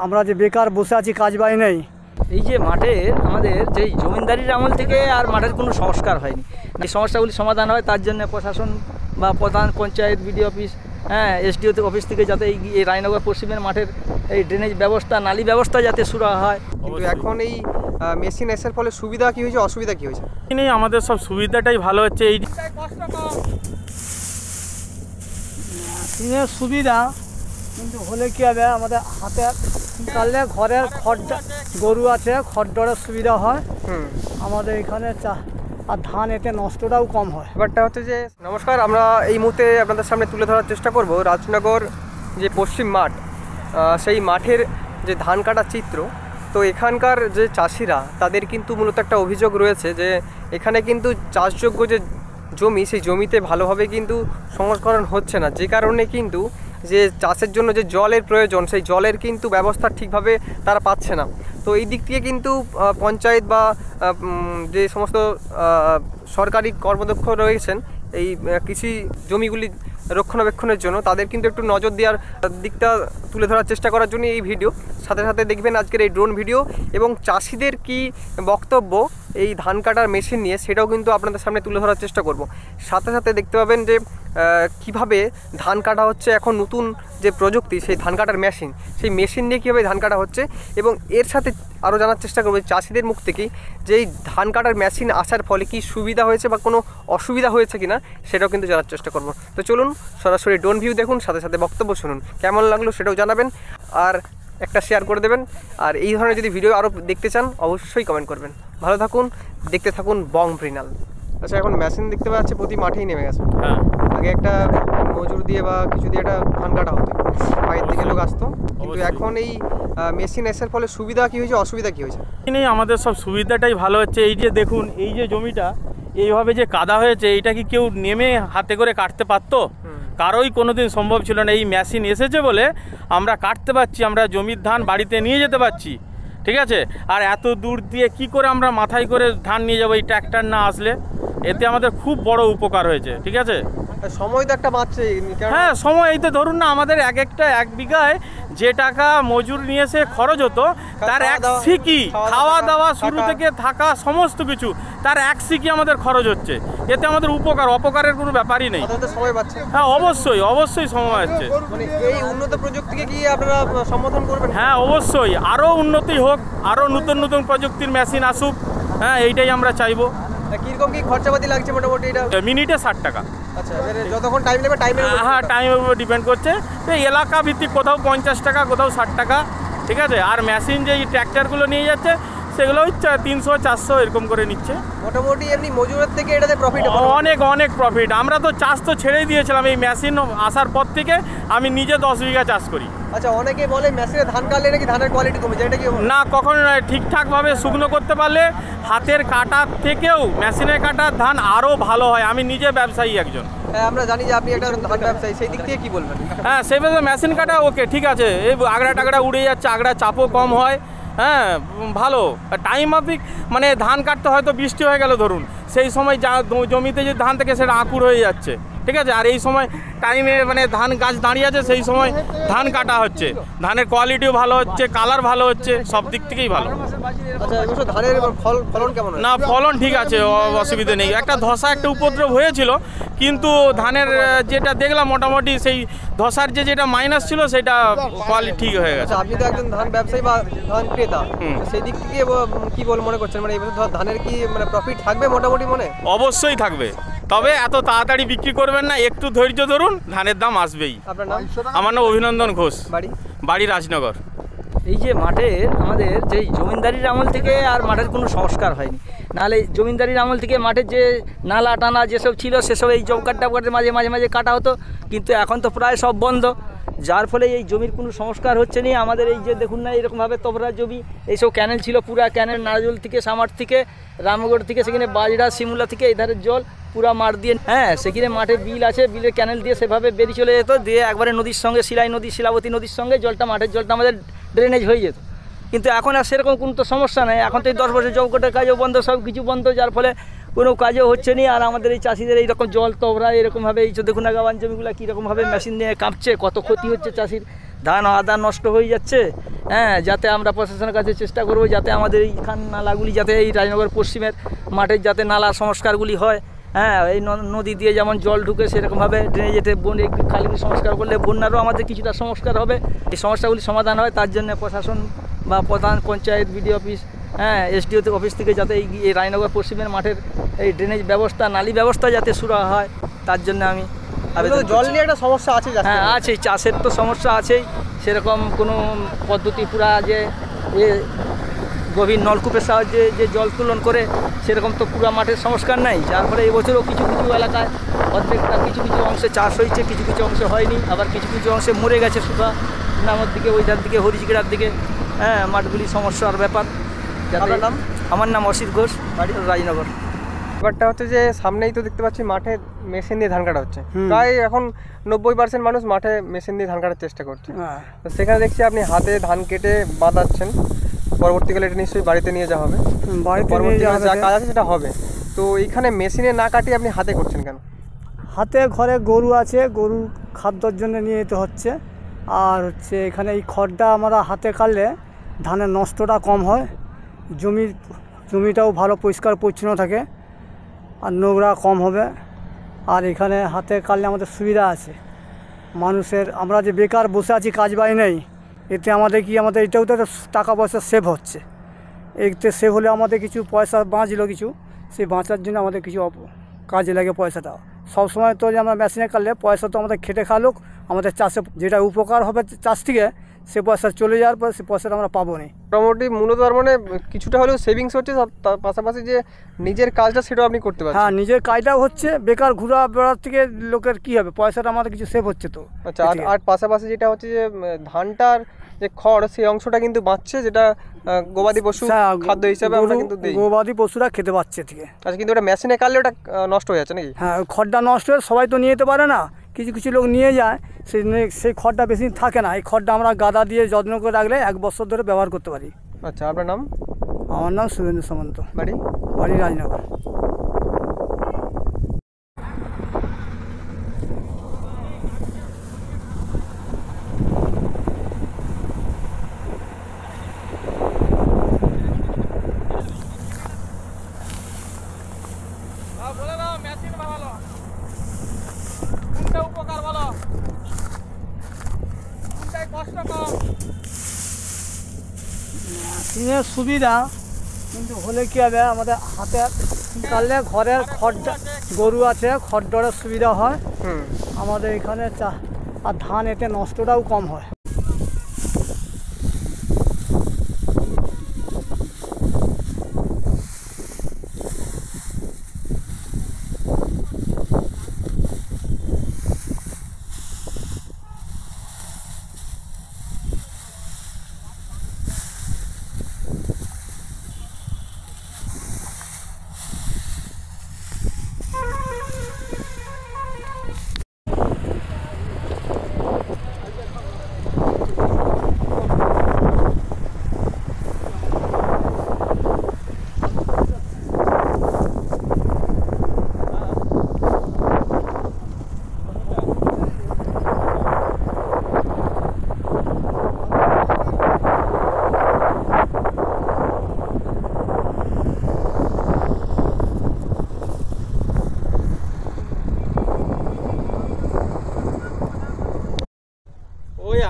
আমরা যে বেকার বসে আছি, কাজ বাই নেই। এই যে মাঠের আমাদের যে জমিদারির আমল থেকে আর মাঠের কোনো সংস্কার হয়নি, এই সমস্যাগুলি সমাধান হয় তার জন্য প্রশাসন বা প্রধান panchayat BDO office, SDO office থেকে যাতে এই রায়নগর পশ্চিমের মাঠের এই ড্রেনেজ ব্যবস্থা, নালী ব্যবস্থা যাতে শুরু হয়। কিন্তু এখন এই মেশিন এসের ফলে সুবিধা কি হয়েছে, অসুবিধা কি হয়েছে? আমাদের সব সুবিধাটাই ভালো হচ্ছে। এই মেশিনের সুবিধা কিন্তু হলে কী হবে, আমাদের হাতে কাটলে ঘরের খড়, গরু আছে, খড়ডরের সুবিধা হয় আমাদের এখানে, আর ধান এতে নষ্টটাও কম হয়। ব্যাপারটা হচ্ছে যে, নমস্কার, আমরা এই মুহূর্তে আপনাদের সামনে তুলে ধরার চেষ্টা করব রাজনগর যে পশ্চিম মাঠ, সেই মাঠের যে ধান কাটার চিত্র। তো এখানকার যে চাষিরা, তাদের কিন্তু মূলত একটা অভিযোগ রয়েছে যে এখানে কিন্তু চাষযোগ্য যে জমি, সেই জমিতে ভালোভাবে কিন্তু সংস্করণ হচ্ছে না, যে কারণে কিন্তু যে চাষের জন্য যে জলের প্রয়োজন, সেই জলের কিন্তু ব্যবস্থা ঠিকভাবে তারা পাচ্ছে না। তো এই দিক থেকে কিন্তু পঞ্চায়েত বা যে সমস্ত সরকারি কর্মদক্ষ রয়েছেন এই কৃষি জমিগুলি রক্ষণাবেক্ষণের জন্য, তাদের কিন্তু একটু নজর দেওয়ার দিকটা তুলে ধরার চেষ্টা করার জন্য এই ভিডিও। সাথে সাথে দেখবেন আজকের এই ড্রোন ভিডিও এবং চাষিদের কি বক্তব্য এই ধান কাটার মেশিন নিয়ে, সেটাও কিন্তু আপনাদের সামনে তুলে ধরার চেষ্টা করব। সাথে সাথে দেখতে পাবেন যে কিভাবে ধান কাটা হচ্ছে, এখন নতুন যে প্রযুক্তি, সেই ধান কাটার মেশিন, সেই মেশিন নিয়ে কীভাবে ধান কাটা হচ্ছে, এবং এর সাথে আরও জানার চেষ্টা করবো চাষিদের মুখ থেকেই যে এই ধান কাটার মেশিন আসার ফলে কি সুবিধা হয়েছে বা কোনো অসুবিধা হয়েছে কিনা, সেটাও কিন্তু জানার চেষ্টা করবো। তো চলুন সরাসরি ড্রোন ভিউ দেখুন, সাথে সাথে বক্তব্য শুনুন, কেমন লাগলো সেটাও জানাবেন, আর একটা শেয়ার করে দেবেন। আর এই ধরনের যদি ভিডিও আরও দেখতে চান অবশ্যই কমেন্ট করবেন। ভালো থাকুন, দেখতে থাকুন বং মৃণাল। আচ্ছা, এখন মেশিন দেখতে পাচ্ছি প্রতি মাঠেই নেমে গেছে। হ্যাঁ, আগে একটা মজুর দিয়ে বা কিছু দিয়ে একটা ধান কাটা হতো, বাইরের থেকে লোক আসতো, কিন্তু এখন এই মেশিন এসের ফলে সুবিধা কি হয়েছে, অসুবিধা কি হয়েছে? আমাদের সব সুবিধাটাই ভালো হচ্ছে। এই যে দেখুন, এই যে জমিটা এইভাবে যে কাদা হয়েছে, এইটা কি কেউ নেমে হাতে করে কাটতে পারতো? কারোই কোনোদিন সম্ভব ছিল না। এই মেশিন এসেছে বলে আমরা কাটতে পারছি, আমরা জমির ধান বাড়িতে নিয়ে যেতে পারছি, ঠিক আছে? আর এত দূর দিয়ে কি করে আমরা মাথায় করে ধান নিয়ে যাবো এই ট্র্যাক্টর না আসলে? এতে আমাদের খুব বড় উপকার হয়েছে, ঠিক আছে? সময় তো একটা বাঁচছে। হ্যাঁ, সময় এই তো ধরুন না, আমাদের এক বিঘায় যে টাকা মজুর নিয়ে এসে খরচ হতো, তার এক সিকি খাওয়া দাওয়া শুরু থেকে থাকা সমস্ত কিছু, তার এক সিকি আমাদের খরচ হচ্ছে। এতে আমাদের উপকার, অপকারের কোনো ব্যাপারই নেই। সময় বাঁচছে। হ্যাঁ, অবশ্যই সময় হচ্ছে। এই উন্নত প্রযুক্তিকে কি আপনারা সমর্থন করবেন? হ্যাঁ, অবশ্যই আরও উন্নতি হোক, আরও নতুন প্রযুক্তির মেশিন আসুক। হ্যাঁ, এইটাই আমরা চাইবো। কিরকম কি খরচাপাতি লাগছে মোটামুটি? এটা মিনিটে 60 টাকা। আচ্ছা, যতক্ষণ টাইম নেবে টাইমের? হ্যাঁ, টাইমের উপর ডিপেন্ড করছে। এলাকা ভিত্তিক কোথাও 50 টাকা, কোথাও 60 টাকা, ঠিক আছে? আর মেশিন যে ট্র্যাক্টরগুলো নিয়ে যাচ্ছে, সেগুলো 300-400 এরকম করে নিচ্ছে। মোটামুটি এমনি মজুরের থেকে এটাতে প্রফিট? অনেক প্রফিট। আমরা তো চাষ তো ছেড়েই দিয়েছিলাম, এই মেশিন আসার পর থেকে আমি নিজে 10 বিঘা চাষ করি। আচ্ছা, অনেকে বলে মেশিনে ধান কাটলে নাকি ধানের কোয়ালিটি কমে যায়, এটা কি? না, কখনো নয়। ঠিকঠাকভাবে শুকনো করতে পারলে হাতের কাটার থেকেও মেশিনের কাটার ধান আরও ভালো হয়। আমি নিজে ব্যবসায়ী একজন। হ্যাঁ, আমরা জানি যে আপনি একটা ধান ব্যবসায়ী, সেই দিক থেকে কি বলবেন? হ্যাঁ, সেইভাবে মেশিন কাটা ওকে, ঠিক আছে। এই আগড়া টাগড়া উড়ে যাচ্ছে, আগড়া চাপও কম হয়। হ্যাঁ, ভালো টাইম মাফিক। মানে ধান কাটতে হয়তো বৃষ্টি হয়ে গেল ধরুন, সেই সময় যা জমিতে যে ধান থেকে সেটা আঁকুড় হয়ে যাচ্ছে, ঠিক আছে? আর এই সময় টাইমে মানে ধান গাছ দাঁড়িয়ে আছে, সেই সময় ধান কাটা হচ্ছে, ধানের কোয়ালিটিও ভালো হচ্ছে, কালার ভালো হচ্ছে, সব দিক থেকেই ভালো। আচ্ছা, এবছর ধানের ফলন কেমন? না, ফলন ঠিক আছে, অসুবিধা নেই। একটা ধসা, একটা উপদ্রব হয়েছিল, কিন্তু ধানের যেটা দেখলাম মোটামুটি সেই ধসার যেটা মাইনাস ছিল, সেটা কোয়ালিটি ঠিক হয়ে গেছে। আপনি তো একজন ধান ব্যবসায়ী বা ধান ক্রেতা, সেই দিক থেকে কি মনে করছেন? মানে এবছর ধানের কি মানে প্রফিট থাকবে মোটামুটি মনে? অবশ্যই থাকবে, তবে এত তাড়াতাড়ি বিক্রি করবেন না, একটু ধৈর্য ধরুন, ধানের দাম আসবেই। আপনার নাম? আমার নাম অভিনন্দন ঘোষ, বাড়ি রাজনগর। এই যে মাঠের আমাদের যে জমিদারির আমল থেকে আর মাঠের কোনো সংস্কার হয়নি, নাহলে জমিদারির আমল থেকে মাঠের যে নালা টানা যেসব ছিল, সেসব এই জবকাট্টাপকাটের মাঝে কাটা হতো, কিন্তু এখন তো প্রায় সব বন্ধ, যার ফলে এই জমির কোনো সংস্কার হচ্ছে না। আমাদের এই যে দেখুন না, এরকমভাবে তোবরা জমি, এইসব ক্যানেল ছিল, পুরা ক্যানেল নারাজল থেকে, সামার থেকে, রামগড় থেকে, সেখানে বাজরা শিমুলা থেকে এই ধারের জল পুরা মাঠ দিয়ে, হ্যাঁ, সেখানে মাঠে বিল আছে, বিলের ক্যানেল দিয়ে সেভাবে বেরিয়ে চলে যেত, দিয়ে একবারে নদীর সঙ্গে শিলাবতী নদীর সঙ্গে জলটা, মাঠের জলটা আমাদের ড্রেনেজ হয়ে যেত। কিন্তু এখন আর সেরকম কোনো তো সমস্যা নেই। এখন তো এই 10 বছর জবকটের কাজও বন্ধ, সব কিছু বন্ধ, যার ফলে কোনো কাজও হচ্ছে না। আর আমাদের এই চাষিদের এইরকম জল তোবরা এরকমভাবে, এই দেখুন না গাওয়ান জমিগুলো কীরকমভাবে মেশিন নিয়ে কাঁপছে, কত ক্ষতি হচ্ছে চাষির। ধান আদা নষ্ট হয়ে যাচ্ছে। হ্যাঁ, যাতে আমরা প্রশাসনের কাছে চেষ্টা করব যাতে আমাদের এই খান নালাগুলি যাতে এই রাজনগর পশ্চিমের মাঠের যাতে নালা সংস্কারগুলি হয়। হ্যাঁ, এই নদী দিয়ে যেমন জল ঢুকে সেরকমভাবে ড্রেনেজেতে বনে খালগুলি সংস্কার করলে বন্যারও আমাদের কিছুটা সংস্কার হবে, এই সমস্যাগুলি সমাধান হয়। তার জন্য প্রশাসন বা প্রধান পঞ্চায়েত বিডিও অফিস, হ্যাঁ, এসডিও অফিস থেকে যাতে এই রাজনগর পশ্চিমের মাঠের এই ড্রেনেজ ব্যবস্থা নালী ব্যবস্থা যাতে শুরু হয়, তার জন্য আমি জল নিয়ে একটা সমস্যা আছে। হ্যাঁ আছে, চাষের তো সমস্যা আছেই, সেরকম কোনো পদ্ধতি পুরা যে গভীর নলকূপের সাহায্যে যে জল তুলন করে সেরকম তো পুরো মাঠের সংস্কার নাই, যার ফলে এবছরও কিছু কিছু এলাকায় অর্ধেকটা কিছু কিছু অংশে চাষ হয়েছে, কিছু কিছু অংশে হয়নি, আবার কিছু কিছু অংশে মরে গেছে শুধু নামর দিকে, ওইটার দিকে হরিজিগড়ার দিকে। হ্যাঁ, মাঠগুলি সমস্যার ব্যাপার। আপনার নাম? আমার নাম অসিত ঘোষ, বাড়ি রাজনগর। ব্যাপারটা হচ্ছে যে সামনেই তো দেখতে পাচ্ছি মাঠে মেশিন দিয়ে ধান কাটা হচ্ছে, প্রায় এখন 90% মানুষ মাঠে মেশিন দিয়ে ধান কাটার চেষ্টা করছে। তো সেখানে দেখছি আপনি হাতে ধান কেটে বাঁধাচ্ছেন, পরবর্তীকালে এটা নিশ্চয়ই বাড়িতে নিয়ে যাওয়া হবে, পরবর্তীকালে যা কাজ আছে সেটা হবে। তো এইখানে মেশিনে না কাটিয়ে আপনি হাতে করছেন কেন? হাতে ঘরে গরু আছে, গরু খাদ্যর জন্য নিয়ে যেতে হচ্ছে। আর হচ্ছে এখানে এই খড়টা আমরা হাতে কাটলে ধানের নষ্টটা কম হয়, জমিটাও ভালো পরিষ্কার পরিচ্ছন্ন থাকে, আর নোংরা কম হবে। আর এখানে হাতে কাটলে আমাদের সুবিধা আছে মানুষের, আমরা যে বেকার বসে আছি কাজ বাই নেই, এতে আমাদের আমাদের এটাও তো টাকা পয়সা সেভ হচ্ছে। এতে সেভ হলে আমাদের কিছু পয়সা বাঁচলো, কিছু সেই বাঁচার জন্য আমাদের কিছু কাজে লাগে পয়সাটা। সবসময় তো যে আমরা মেশিনে কাটলে পয়সা তো আমাদের খেটে খাওয়া লোক, আমাদের চাষে যেটা উপকার হবে চাষ থেকে সে পয়সা চলে যাওয়ার পর সে পয়সাটা আমরা পাবো না। মোটামুটি মূলত তার মানে কিছুটা হলেও সেভিংস হচ্ছে, তার পাশাপাশি যে নিজের কাজটা সেটাও আপনি করতে পারছেন। হ্যাঁ, নিজের কাজটাও হচ্ছে, বেকার ঘোরা বেড়ার থেকে লোকের কী হবে, পয়সাটা আমাদের কিছু সেভ হচ্ছে তো। আচ্ছা, আর পাশাপাশি যেটা হচ্ছে যে ধানটার যে খড় সেই অংশটা কিন্তু বাঁচছে, যেটা গবাদি পশু খাদ্য হিসাবে আমরা কিন্তু দিই, গবাদি পশুরা খেতে পাচ্ছে থেকে। আচ্ছা, কিন্তু ওটা মেশিনে কাটলে ওটা নষ্ট হয়ে যাচ্ছে নাকি? হ্যাঁ, খড়টা নষ্ট হয়ে সবাই তো নিয়ে যেতে পারে না, কিছু কিছু লোক নিয়ে যায়, সেই খড়টা বেশি দিন থাকে না। এই খড়টা আমরা গাদা দিয়ে যত্ন করে রাখলে 1 বছর ধরে ব্যবহার করতে পারি। আচ্ছা, আপনার নাম? আমার নাম শুভেন্দু সামন্ত, বাড়ি রাজনগর। মেশিনের সুবিধা কিন্তু হলে কী হবে, আমাদের হাতে কাটলে ঘরের খড়টা গরু আছে, খড়ডরের সুবিধা হয় আমাদের এখানে, আর ধান এতে নষ্টটাও কম হয়।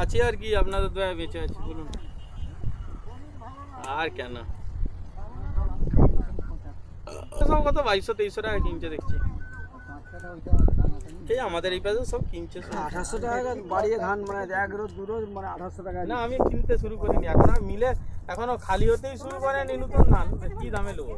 আছি আর কি, আপনাদের দয়ায় বেঁচে আছি, বলুন আর কেন। সব কত 2200-2300 টাকা কিনছে দেখছি, এই আমাদের এই পাশে সব কিনছে 1800 টাকা বাড়িয়ে ধান, মানে 1 রোজ 2 রোজ, মানে 1800 টাকা। না, আমি কিনতে শুরু করিনি এখন, মিলে এখনো খালি হতেই শুরু করেনি নতুন ধান, কি দামে লোক।